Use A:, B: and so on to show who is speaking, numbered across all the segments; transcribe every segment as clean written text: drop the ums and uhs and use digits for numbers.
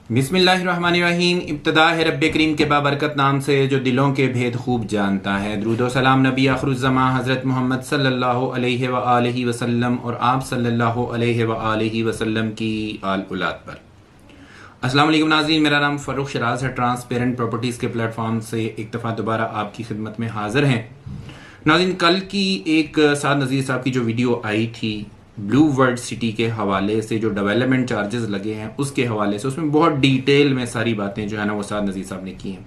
A: बिस्मिल्लाहिर्रहमानिर्रहीम। इब्तिदा है रब्बे करीम के बाबरकत नाम से जो दिलों के भेद खूब जानता है। दुरूद व सलाम नबी आखिरुज़्ज़मा हज़रत मोहम्मद सल्लल्लाहु अलैहि व आलिहि वसल्लम और आप सल्लल्लाहु अलैहि व आलिहि वसल्लम की आल औलाद पर। अस्सलाम वालेकुम नाज़रीन, मेरा नाम फ़ारूक शराज है। ट्रांसपेरेंट प्रॉपर्टीज़ के प्लेटफॉर्म से एक दफ़ा दोबारा आपकी खिदमत में हाज़िर हैं। नाज़रीन, कल की एक साद नज़ीर साहब की जो वीडियो आई थी ब्लू वर्ल्ड सिटी के हवाले से, जो डेवलपमेंट चार्जेस लगे हैं उसके हवाले से, उसमें बहुत डिटेल में सारी बातें जो है ना वो साद नज़ीर साहब ने की हैं।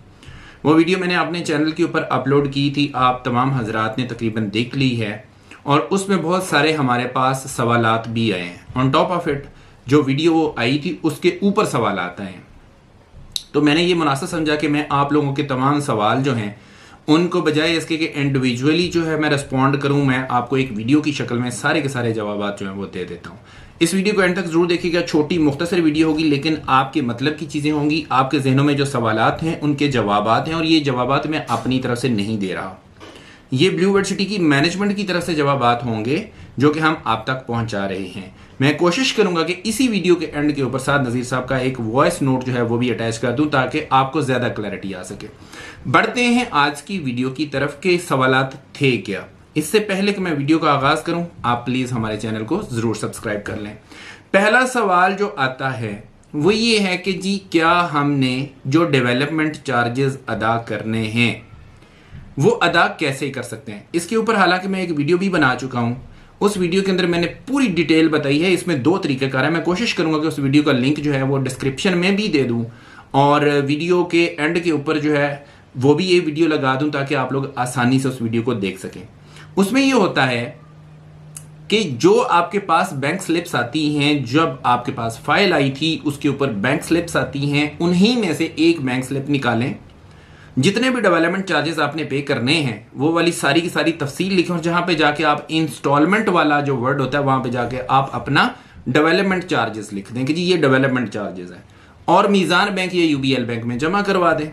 A: वो वीडियो मैंने अपने चैनल के ऊपर अपलोड की थी, आप तमाम हजरात ने तकरीबन देख ली है और उसमें बहुत सारे हमारे पास सवालात भी आए हैं। ऑन टॉप ऑफ इट जो वीडियो वो आई थी उसके ऊपर सवालात आए हैं, तो मैंने ये मुनासिब समझा कि मैं आप लोगों के तमाम सवाल जो हैं उनको बजाय इसके कि इंडिविजुअली जो है मैं रिस्पॉन्ड करूं, मैं आपको एक वीडियो की शक्ल में सारे के सारे जवाब जो हैं वो दे देता हूं। इस वीडियो को एंड तक जरूर देखिएगा। छोटी मुख्तसर वीडियो होगी लेकिन आपके मतलब की चीज़ें होंगी, आपके जहनों में जो सवालात हैं उनके जवाबात हैं, और ये जवाबात मैं अपनी तरफ से नहीं दे रहा, ये ब्लू वर्ल्ड सिटी की मैनेजमेंट की तरफ से जवाबात होंगे जो कि हम आप तक पहुंचा रहे हैं। मैं कोशिश करूंगा कि इसी वीडियो के एंड के ऊपर साद नज़ीर साहब का एक वॉइस नोट जो है वो भी अटैच कर दूं ताकि आपको ज़्यादा क्लैरिटी आ सके। बढ़ते हैं आज की वीडियो की तरफ के सवालात थे क्या। इससे पहले कि मैं वीडियो का आगाज़ करूं, आप प्लीज़ हमारे चैनल को ज़रूर सब्सक्राइब कर लें। पहला सवाल जो आता है वो ये है कि जी क्या हमने जो डेवलपमेंट चार्जेस अदा करने हैं वो अदा कैसे कर सकते हैं। इसके ऊपर हालांकि मैं एक वीडियो भी बना चुका हूं, उस वीडियो के अंदर मैंने पूरी डिटेल बताई है। इसमें दो तरीक़ेकार है, मैं कोशिश करूंगा कि उस वीडियो का लिंक जो है वो डिस्क्रिप्शन में भी दे दूं और वीडियो के एंड के ऊपर जो है वो भी ये वीडियो लगा दूं ताकि आप लोग आसानी से उस वीडियो को देख सकें। उसमें ये होता है कि जो आपके पास बैंक स्लिप्स आती हैं, जब आपके पास फाइल आई थी उसके ऊपर बैंक स्लिप्स आती हैं, उन्हीं में से एक बैंक स्लिप निकालें, जितने भी डेवलपमेंट चार्जेस आपने पे करने हैं वो वाली सारी की सारी तफसील लिखें, और जहां पे जाके आप इंस्टॉलमेंट वाला जो वर्ड होता है वहां पे जाके आप अपना डेवलपमेंट चार्जेस लिख दें कि जी ये डेवलपमेंट चार्जेस है, और मीज़ान बैंक या यूबीएल बैंक में जमा करवा दें।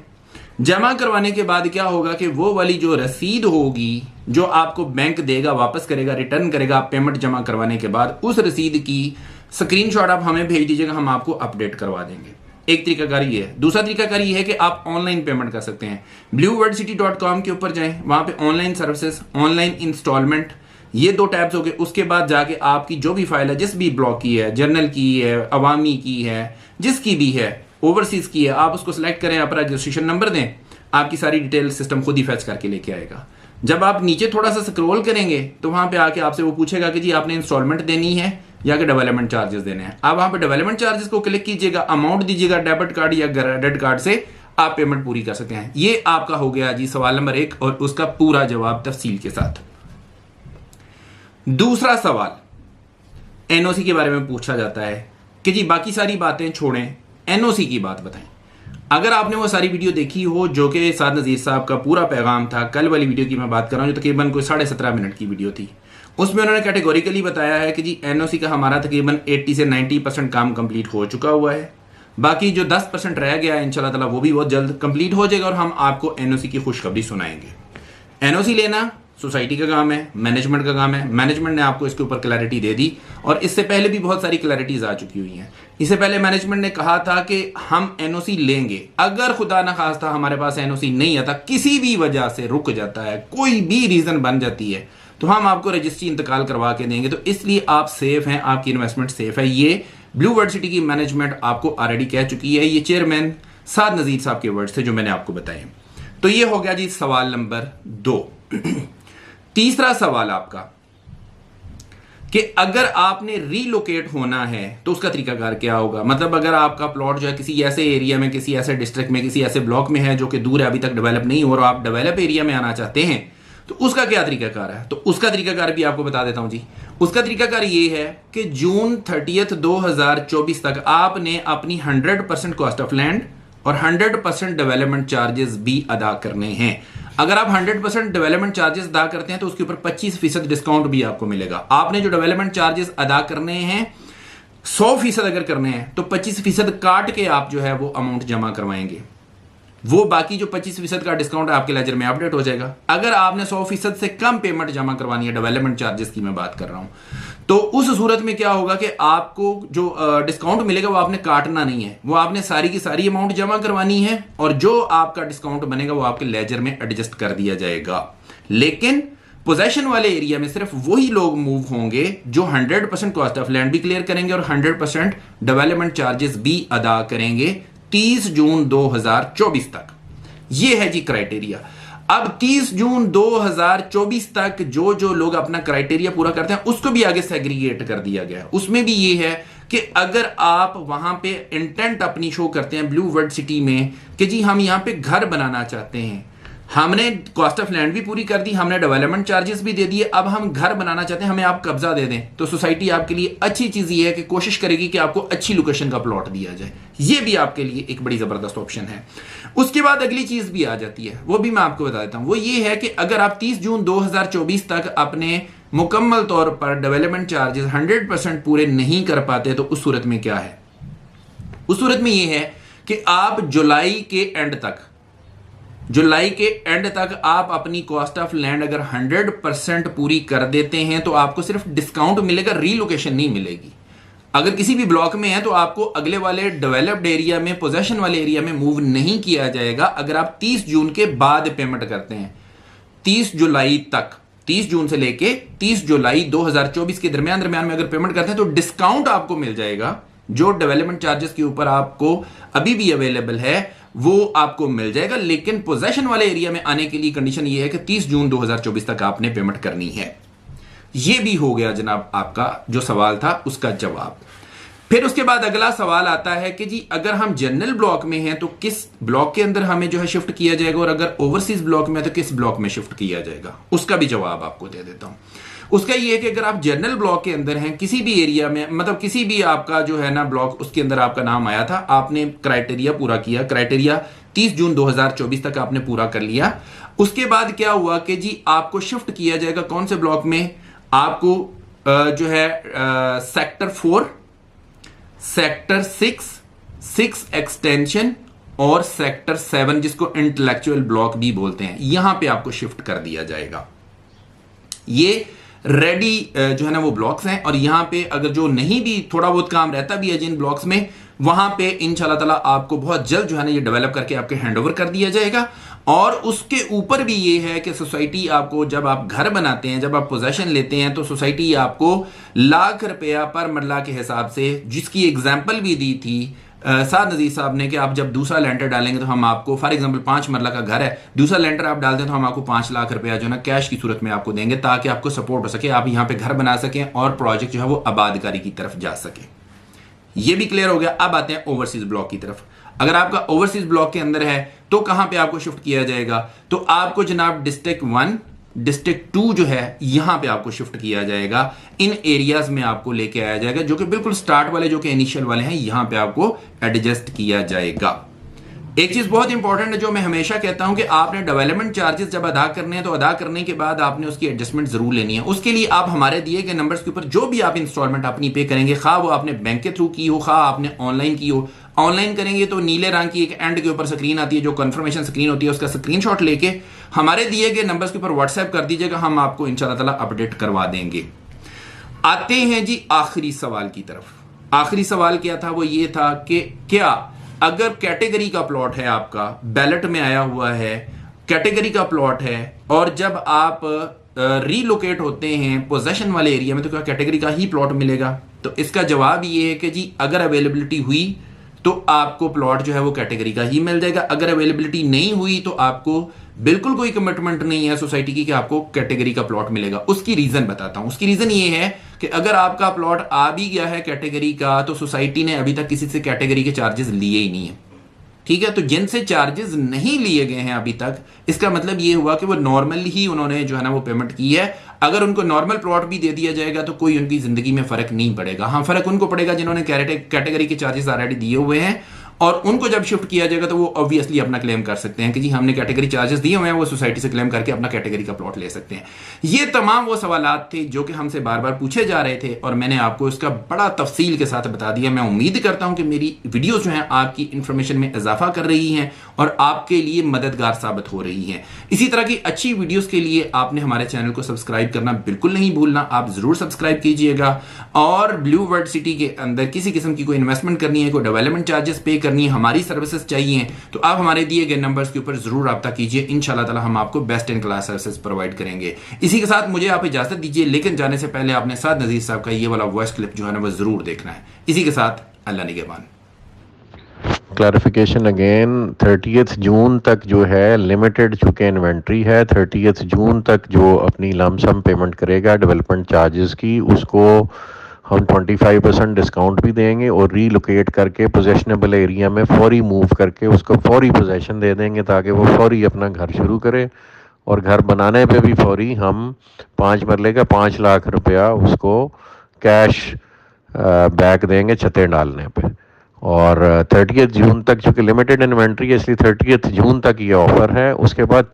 A: जमा करवाने के बाद क्या होगा कि वो वाली जो रसीद होगी जो आपको बैंक देगा, वापस करेगा, रिटर्न करेगा आप पेमेंट जमा करवाने के बाद, उस रसीद की स्क्रीनशॉट आप हमें भेज दीजिएगा, हम आपको अपडेट करवा देंगे। एक तरीकाकार ये है। दूसरा तरीकाकार ये है कि आप ऑनलाइन पेमेंट कर सकते हैं। blueworldcity.com के ऊपर जाएं, वहां पे ऑनलाइन सर्विसेज, ऑनलाइन इंस्टॉलमेंट, ये दो टैब्स हो गए। उसके बाद जाके आपकी जो भी फाइल है, जिस भी ब्लॉक की है, जर्नल की है, अवामी की है, जिसकी भी है, ओवरसीज की है, आप उसको सिलेक्ट करें, अपना रजिस्ट्रेशन नंबर दें, आपकी सारी डिटेल सिस्टम खुद ही फैच करके लेके आएगा। जब आप नीचे थोड़ा सा स्क्रॉल करेंगे तो वहां पे आके आपसे वो पूछेगा कि जी आपने इंस्टॉलमेंट देनी है या कि डेवलपमेंट चार्जेस देने हैं। आप वहां पे डेवलपमेंट चार्जेस को क्लिक कीजिएगा, अमाउंट दीजिएगा, डेबिट कार्ड या क्रेडिट कार्ड से आप पेमेंट पूरी कर सकते हैं। ये आपका हो गया जी सवाल नंबर 1 और उसका पूरा जवाब तफसील के साथ। दूसरा सवाल एनओसी के बारे में पूछा जाता है कि जी बाकी सारी बातें छोड़ें, एनओसी की बात बताएं। अगर आपने वो सारी वीडियो देखी हो जो कि साद नज़ीर साहब का पूरा पैगाम था, कल वाली वीडियो की मैं बात कर रहा हूं जो तकरीबन कोई 17.5 मिनट की वीडियो थी, उसमें उन्होंने कैटेगोरिकली बताया है कि जी एनओसी का हमारा तकरीबन 80 से 90% काम कंप्लीट हो चुका हुआ है। बाकी जो 10% रह गया है इंशाल्लाह ताला वो भी बहुत जल्द कंप्लीट हो जाएगा और हम आपको एनओसी की खुशखबरी सुनाएंगे। एनओसी लेना सोसाइटी का काम है, मैनेजमेंट का काम है। मैनेजमेंट ने आपको इसके ऊपर क्लैरिटी दे दी और इससे पहले भी बहुत सारी क्लैरिटीज आ चुकी हुई हैं। इससे पहले मैनेजमेंट ने कहा था कि हम एनओसी लेंगे, अगर खुदा ना खास्ता हमारे पास एनओसी नहीं आता, किसी भी वजह से रुक जाता है, कोई भी रीजन बन जाती है, तो हम आपको रजिस्ट्री इंतकाल करवा के देंगे। तो इसलिए आप सेफ हैं, आपकी इन्वेस्टमेंट सेफ है। ये ब्लू वर्ल्ड सिटी की मैनेजमेंट आपको ऑलरेडी कह चुकी है। ये चेयरमैन साद नज़ीर साहब के वर्ड्स थे जो मैंने आपको बताए। तो ये हो गया जी सवाल नंबर 2। तीसरा सवाल आपका कि अगर आपने रीलोकेट होना है तो उसका तरीकाकार क्या होगा। मतलब अगर आपका प्लॉट जो है किसी ऐसे एरिया में, किसी ऐसे डिस्ट्रिक्ट में, किसी ऐसे ब्लॉक में है जो कि दूर है, अभी तक डेवलप नहीं हो रहा, आप डेवलप एरिया में आना चाहते हैं, तो उसका क्या तरीकाकार है। तो उसका तरीकाकार भी आपको बता देता हूं जी। उसका तरीकाकार ये है कि जून 30 2024 तक आपने अपनी 100% कॉस्ट ऑफ लैंड और 100% डेवलपमेंट चार्जेस भी अदा करने हैं। अगर आप 100% डेवलपमेंट चार्जेस अदा करते हैं तो उसके ऊपर 25% डिस्काउंट भी आपको मिलेगा। आपने जो डेवलपमेंट चार्जेस अदा करने हैं 100% अगर करने हैं तो 25% काट के आप जो है वो अमाउंट जमा करवाएंगे, वो बाकी जो 25% का डिस्काउंट आपके लेजर में अपडेट हो जाएगा। अगर आपने 100% से कम पेमेंट जमा करवानी है, डेवलपमेंट चार्जेस की मैं बात कर रहा हूं, तो उस सूरत में क्या होगा कि आपको जो डिस्काउंट मिलेगा वो आपने काटना नहीं है, वो आपने सारी की सारी अमाउंट जमा करवानी है और जो आपका डिस्काउंट बनेगा वो आपके लेजर में एडजस्ट कर दिया जाएगा। लेकिन पोजेशन वाले एरिया में सिर्फ वही लोग मूव होंगे जो 100% कॉस्ट ऑफ लैंड भी क्लियर करेंगे और 100% डेवलपमेंट चार्जेस भी अदा करेंगे 30 जून 2024 तक। ये है जी क्राइटेरिया। अब 30 जून 2024 तक जो जो लोग अपना क्राइटेरिया पूरा करते हैं उसको भी आगे सेग्रीगेट कर दिया गया। उसमें भी ये है कि अगर आप वहां पे इंटेंट अपनी शो करते हैं ब्लू वर्ल्ड सिटी में कि जी हम यहां पे घर बनाना चाहते हैं, हमने कॉस्ट ऑफ लैंड भी पूरी कर दी, हमने डेवलपमेंट चार्जेस भी दे दिए, अब हम घर बनाना चाहते हैं, हमें आप कब्जा दे दें, तो सोसाइटी आपके लिए अच्छी चीज ये है कि कोशिश करेगी कि आपको अच्छी लोकेशन का प्लॉट दिया जाए। ये भी आपके लिए एक बड़ी जबरदस्त ऑप्शन है। उसके बाद अगली चीज भी आ जाती है, वो भी मैं आपको बता देता हूं। वो ये है कि अगर आप 30 जून 2024 तक अपने मुकम्मल तौर पर डेवलपमेंट चार्जेस 100% पूरे नहीं कर पाते तो उस सूरत में क्या है? उस सूरत में यह है कि आप जुलाई के एंड तक आप अपनी कॉस्ट ऑफ लैंड अगर 100% पूरी कर देते हैं तो आपको सिर्फ डिस्काउंट मिलेगा, रीलोकेशन नहीं मिलेगी। अगर किसी भी ब्लॉक में है तो आपको अगले वाले डेवलप्ड एरिया में, पोजेशन वाले एरिया में मूव नहीं किया जाएगा अगर आप 30 जून के बाद पेमेंट करते हैं। 30 जुलाई तक, 30 जून से लेके 30 जुलाई 2024 के दरमियान में अगर पेमेंट करते हैं तो डिस्काउंट आपको मिल जाएगा। जो डेवलपमेंट चार्जेस के ऊपर आपको अभी भी अवेलेबल है वो आपको मिल जाएगा, लेकिन पोजेशन वाले एरिया में आने के लिए कंडीशन ये है कि 30 जून 2024 तक आपने पेमेंट करनी है। ये भी हो गया जनाब आपका जो सवाल था उसका जवाब। फिर उसके बाद अगला सवाल आता है कि जी अगर हम जनरल ब्लॉक में हैं तो किस ब्लॉक के अंदर हमें जो है शिफ्ट किया जाएगा, और अगर ओवरसीज ब्लॉक में है तो किस ब्लॉक में शिफ्ट किया जाएगा। उसका भी जवाब आपको दे देता हूं। उसका ये है कि अगर आप जनरल ब्लॉक के अंदर हैं, किसी भी एरिया में, मतलब किसी भी आपका जो है ना ब्लॉक, उसके अंदर आपका नाम आया था, आपने क्राइटेरिया पूरा किया, क्राइटेरिया 30 जून 2024 तक आपने पूरा कर लिया। उसके बाद क्या हुआ कि जी आपको शिफ्ट किया जाएगा कौन से ब्लॉक में? आपको जो है सेक्टर 4, सेक्टर 6 एक्सटेंशन और सेक्टर 7 जिसको इंटेलेक्चुअल ब्लॉक भी बोलते हैं, यहां पे आपको शिफ्ट कर दिया जाएगा। ये रेडी जो है ना वो ब्लॉक्स हैं, और यहां पे अगर जो नहीं भी थोड़ा बहुत काम रहता भी है जिन ब्लॉक्स में, वहां पे इंशाल्लाह ताला आपको बहुत जल्द जो है ना ये डेवलप करके आपके हैंडओवर कर दिया जाएगा। और उसके ऊपर भी ये है कि सोसाइटी आपको, जब आप घर बनाते हैं, जब आप पोजेशन लेते हैं, तो सोसाइटी आपको लाख रुपया पर मरला के हिसाब से, जिसकी एग्जाम्पल भी दी थी साद नजीर साहब ने कि आप जब दूसरा लेंटर डालेंगे तो हम आपको, फॉर एग्जांपल 5 मरला का घर है, दूसरा लेंटर आप डालते हैं तो हम आपको 5 लाख रुपया जो है ना कैश की सूरत में आपको देंगे, ताकि आपको सपोर्ट हो सके, आप यहां पे घर बना सकें और प्रोजेक्ट जो है वो आबादकारी की तरफ जा सके। ये भी क्लियर हो गया। अब आते हैं ओवरसीज ब्लॉक की तरफ। अगर आपका ओवरसीज ब्लॉक के अंदर है तो कहां पे आपको शिफ्ट किया जाएगा? तो आपको जनाब डिस्ट्रिक्ट 1, डिस्ट्रिक्ट 2 जो है यहां पे आपको शिफ्ट किया जाएगा। इन एरियाज में आपको लेके आया जाएगा, जो कि बिल्कुल स्टार्ट वाले, जो कि इनिशियल वाले हैं, यहां पे आपको एडजस्ट किया जाएगा। एक चीज बहुत इंपॉर्टेंट है जो मैं हमेशा कहता हूं कि आपने डेवलपमेंट चार्जेस जब अदा करने हैं तो अदा करने के बाद आपने उसकी एडजस्टमेंट जरूर लेनी है। उसके लिए आप हमारे दिए गए नंबर्स के ऊपर जो भी आप इंस्टॉलमेंट अपनी पे करेंगे, खा वो आपने बैंक के थ्रू की हो, खा आपने ऑनलाइन की हो। ऑनलाइन करेंगे तो नीले रंग की एक एंड के ऊपर स्क्रीन आती है, जो कंफर्मेशन स्क्रीन होती है, उसका स्क्रीनशॉट लेके हमारे दिए गए नंबर्स के ऊपर व्हाट्सएप कर दीजिएगा, हम आपको इंशाल्लाह ताला अपडेट करवा देंगे। आते हैं जी आखिरी सवाल की तरफ। आखिरी सवाल क्या था? वो ये था कि क्या अगर कैटेगरी का प्लॉट है, आपका बैलेट में आया हुआ है, कैटेगरी का प्लॉट है, और जब आप रीलोकेट होते हैं पोजेशन वाले एरिया में, तो क्या कैटेगरी का ही प्लॉट मिलेगा? तो इसका जवाब ये है कि जी अगर अवेलेबिलिटी हुई तो आपको प्लॉट जो है वो कैटेगरी का ही मिल जाएगा। अगर अवेलेबिलिटी नहीं हुई तो आपको बिल्कुल कोई कमिटमेंट नहीं है सोसाइटी की कि आपको कैटेगरी का प्लॉट मिलेगा। उसकी रीजन बताता हूं। उसकी रीजन ये है कि अगर आपका प्लॉट आ भी गया है कैटेगरी का, तो सोसाइटी ने अभी तक किसी से कैटेगरी के चार्जेस लिए ही नहीं है। ठीक है, तो जिनसे चार्जेस नहीं लिए गए हैं अभी तक, इसका मतलब ये हुआ कि वो नॉर्मली ही उन्होंने जो है ना वो पेमेंट की है। अगर उनको नॉर्मल प्लॉट भी दे दिया जाएगा तो कोई उनकी जिंदगी में फर्क नहीं पड़ेगा। हाँ, फर्क उनको पड़ेगा जिन्होंने कैटेगरी के चार्जेस ऑलरेडी दिए हुए हैं, और उनको जब शिफ्ट किया जाएगा तो वो ऑब्वियसली अपना क्लेम कर सकते हैं कि जी हमने कैटेगरी चार्जेस दिए हुए हैं, वो सोसाइटी से क्लेम करके अपना कैटेगरी का प्लॉट ले सकते हैं। ये तमाम वो सवालात थे जो कि हमसे बार बार पूछे जा रहे थे और मैंने आपको इसका बड़ा तफसील के साथ बता दिया। मैं उम्मीद करता हूं कि मेरी वीडियोस जो हैं आपकी इंफॉर्मेशन में इजाफा कर रही हैं और आपके लिए मददगार साबित हो रही हैं। इसी तरह की अच्छी वीडियोस के लिए आपने हमारे चैनल को सब्सक्राइब करना बिल्कुल नहीं भूलना, आप जरूर सब्सक्राइब कीजिएगा। और ब्लू वर्ल्ड सिटी के अंदर किसी किस्म की कोई इन्वेस्टमेंट करनी है, कोई डेवलपमेंट चार्जेस पे करनी है, हमारी सर्विसेज चाहिए, तो आप हमारे दिए गए नंबर्स के ऊपर जरूर रब्ता कीजिए। इंशाल्लाह ताला हम आपको best in class services provide करेंगे। इसी के साथ मुझे आप इजाजत दीजिए, लेकिन जाने से पहले आपने साद नजीर साहब का ये वाला वॉइस क्लिप जो है ना वो जरूर देखना है। इसी के साथ अल्लाह निगहबान।
B: क्लैरिफिकेशन अगेन, 30 जून तक जो है लिमिटेड चूँकि इन्वेंट्री है, 30 जून तक जो अपनी लमसम पेमेंट करेगा डेवलपमेंट चार्जेस की, उसको हम 25% डिस्काउंट भी देंगे और रीलोकेट करके पोजेशनेबल एरिया में फौरी मूव करके उसको फौरी पोजेशन दे देंगे ताकि वो फौरी अपना घर शुरू करे। और घर बनाने पे भी फौरी हम 5 मरले का 5 लाख रुपया उसको कैश बैक देंगे छतें डालने पे। और 30 जून तक चूँकि लिमिटेड इन्वेंट्री है इसलिए 30 जून तक ये ऑफ़र है। उसके बाद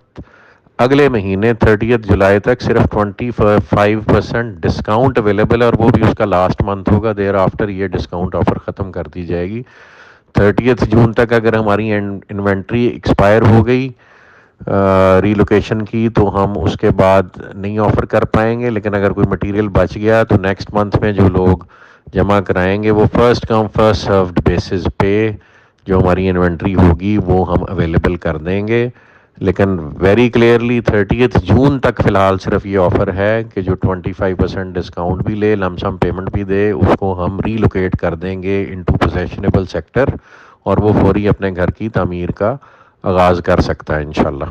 B: अगले महीने 30 जुलाई तक सिर्फ 25% डिस्काउंट अवेलेबल है और वो भी उसका लास्ट मंथ होगा। देर आफ्टर ये डिस्काउंट ऑफ़र ख़त्म कर दी जाएगी। 30 जून तक अगर हमारी इन्वेंट्री एक्सपायर हो गई रीलोकेशन की तो हम उसके बाद नहीं ऑफ़र कर पाएंगे, लेकिन अगर कोई मटेरियल बच गया तो नेक्स्ट मंथ में जो लोग जमा कराएंगे वो first come first served basis पे जो हमारी इन्वेंट्री होगी वो हम अवेलेबल कर देंगे। लेकिन वेरी क्लियरली 30 जून तक फ़िलहाल सिर्फ ये ऑफ़र है कि जो 25% डिस्काउंट भी ले, लमसम पेमेंट भी दे, उसको हम रीलोकेट कर देंगे इनटू पोजेशनेबल सेक्टर और वो फौरी अपने घर की तामीर का आगाज़ कर सकता है इंशाल्लाह।